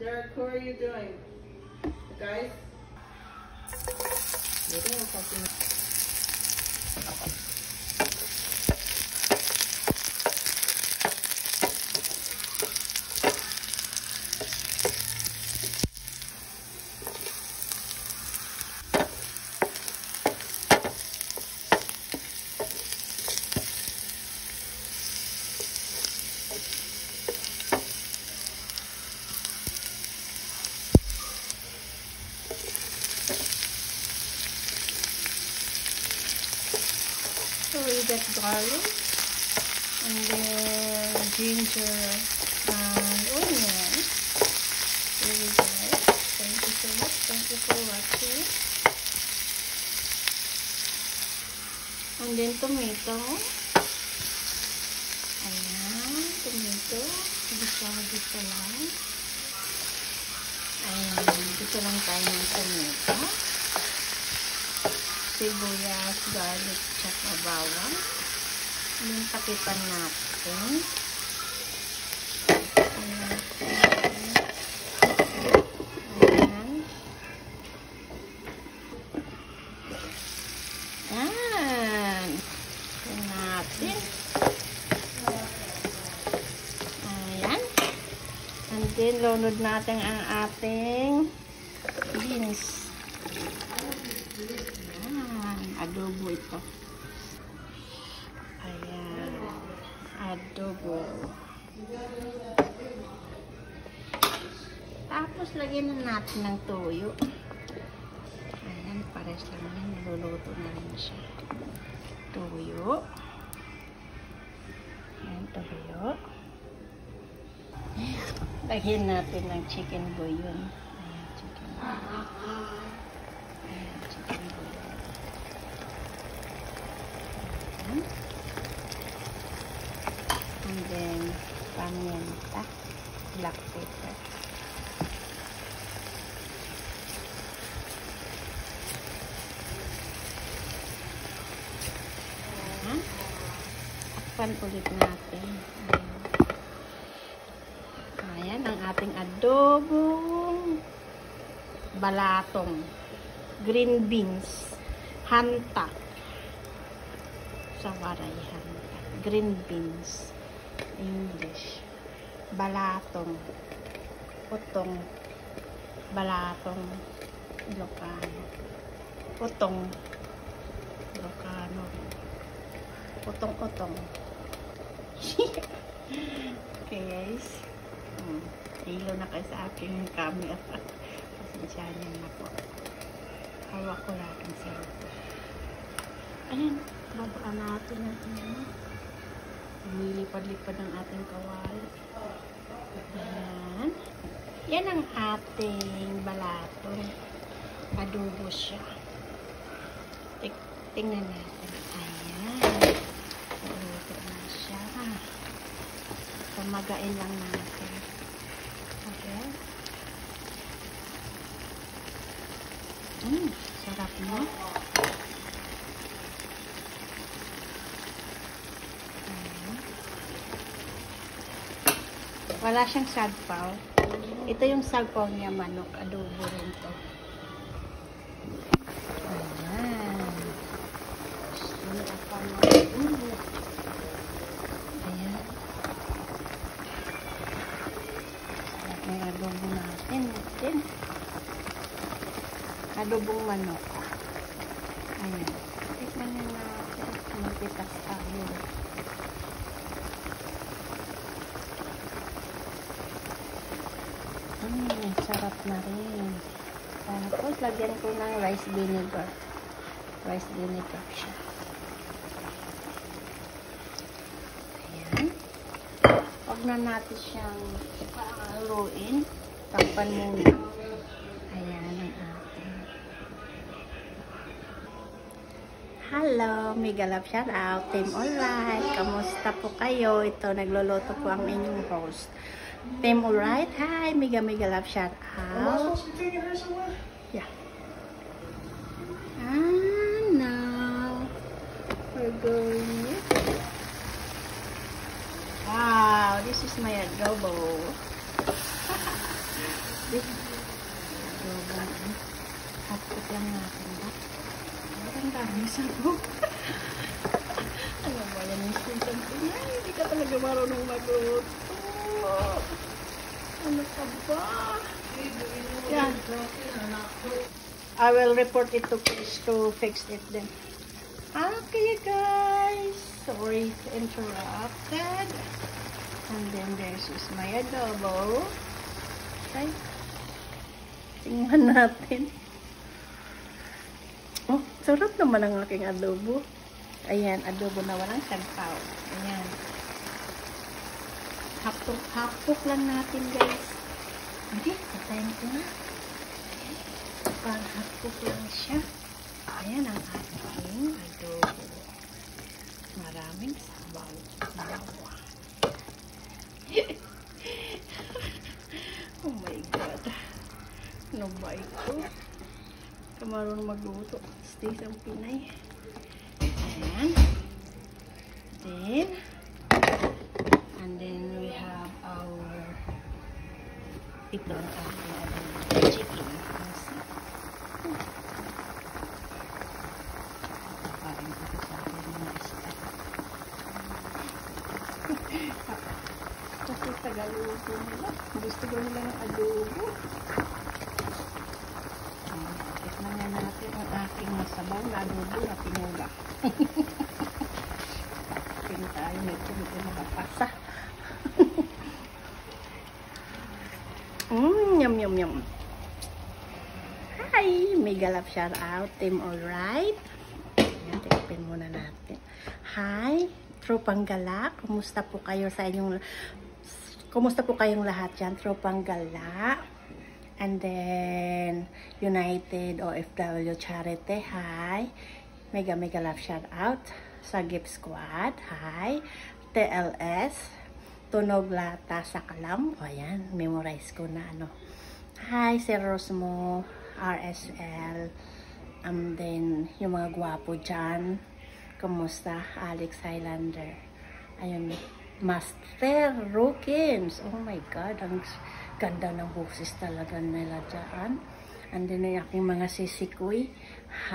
Derek, what are you doing? Guys? So we get garlic and then ginger and onion. Very good. Thank you so much. Thank you for watching. And then tomato. Ayan, tomato. Gisa lang. Ayan, gisa lang tayo ng tomato. Sibuyas, garlic, tsaka bawang. Yung takipan natin. Ayan. Ayan. Ayan natin. Ayan. And then, lunod natin ang ating beans. Adobo ito. Ayan. Adobo. Tapos, lagyan na natin ng toyo. Ayan, pares lang yan. Naluluto na rin siya. Toyo. Ayan, toyo. Lagyan natin ng chicken bouillon. Ayan, chicken bouillon. Ayan, chicken bouillon. And then paminta, black pepper. Takpan ulit natin. Ayan ang ating adobong balatong, green beans, hantak. Sa warayan. Green beans. English. Balatong. Utong. Balatong. Ilocano. Utong. Ilocano. Utong-utong. Okay guys. Hilo na kayo sa aking camera. Pasensyahan na po. Hawak ko lang ang cellphone. Ayan. Babaan natin ang lumilipad-lipad ng ating kawali. Ayan. Yan ang ating balatong. Adobo siya. Tingnan natin. Ayan. Luto na siya. Pamagain lang natin. Okay. Sarap mo. Wala siyang sagpaw. Ito yung sagpaw niya, manok. Adobo rin to. Ayan. Ayan. May adobo natin. Adobong manok. Ayan. Tignan nyo natin. Magpitas tayo. Sarap na rin. Tapos, lagyan ko ng rice vinegar. Rice vinegar siya. Ayan. Huwag na natin siyang haluin. Takpan muna. Ayan ang ating. Hello, mega love shout out. Team Alright. Kamusta po kayo? Ito, nagluluto po ang inyong host. Team Alright. Hi, mega love shout out. Am I supposed to be taking her somewhere? Yeah. And now we're going. Wow, this is my adobo. This adobo. Hapot lang natin ba? Ang dami sabog. Ano ba yan yung sultan ko? Ay, hindi ka talaga marunong magluto. Ano ka ba? Yan. I will report it to Chris to fix it then. Okay guys, sorry to interrupted. And then there's just my adobo. Okay. Tingnan natin. Oh, sarap naman ang aking adobo. Ayan, adobo na walang sampaw. Ayan. Hapok lang natin guys. Hindi, patayin ko na. Parang hapok lang siya. Ayan ang ating adobo. Maraming sabaw. Oh my God. Ano ba ito? Kamarunong magluto. Stay sa Pinay. Ayan. And then we have our ito ang ating chicken. Kasi Tagalog nila. Gusto ko nila ng adobo. Tikman na natin ang aking masabaw na adobo na pinuga. Pino tayo nito nakapasa. Yum yum yum. Hi! Mega love shout out. Team alright. Ayan, tikpin muna natin. Hi! Tropang Gala. Kumusta po kayo sa inyong... Kumusta po kayong lahat dyan? Tropang Gala. And then, United OFW Charity. Hi! Mega love shout out. Sa Gift Squad. Hi! TLS. Tunog Lata sa Kalam. O yan, memorize ko na ano. Hi, si Rosmo, RSL. Then, yung mga gwapo dyan. Kumusta? Alex Highlander. Ayun, Master Rookins. Oh my God, ang ganda ng boses talaga nila dyan. And then, yung aking mga sisikoy.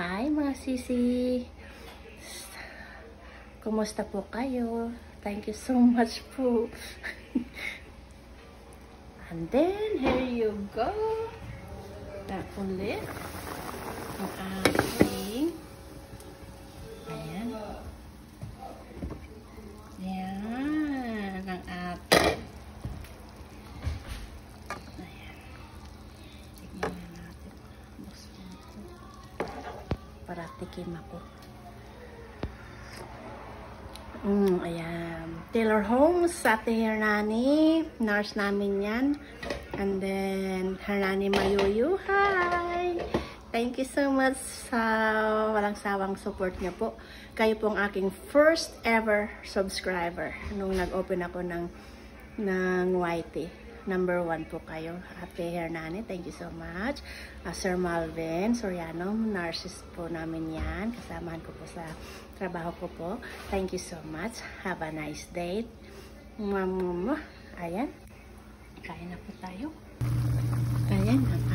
Hi, mga sisi. Kumusta po kayo? Thank you so much po. And then, here you go. Na ulit. Ang ating. Ayan. Ayan. Ang ating. Ayan. Tignan na natin. Buksan ito. Para tikim ako. Ayan. Taylor Holmes, Ate Hernani. Nurse namin yan. And then, Hernani Mayuyu. Hi! Thank you so much sa walang sawang support niyo po. Kayo pong aking first ever subscriber. Nung nag-open ako ng YT. Number 1 po kayo. Ate Hernani, thank you so much. Sir Malvin Soriano, nurses po namin yan. Kasamahan ko po sa trabaho ko po. Thank you so much. Have a nice day. Ayan. Kain na po tayo. Ayan ang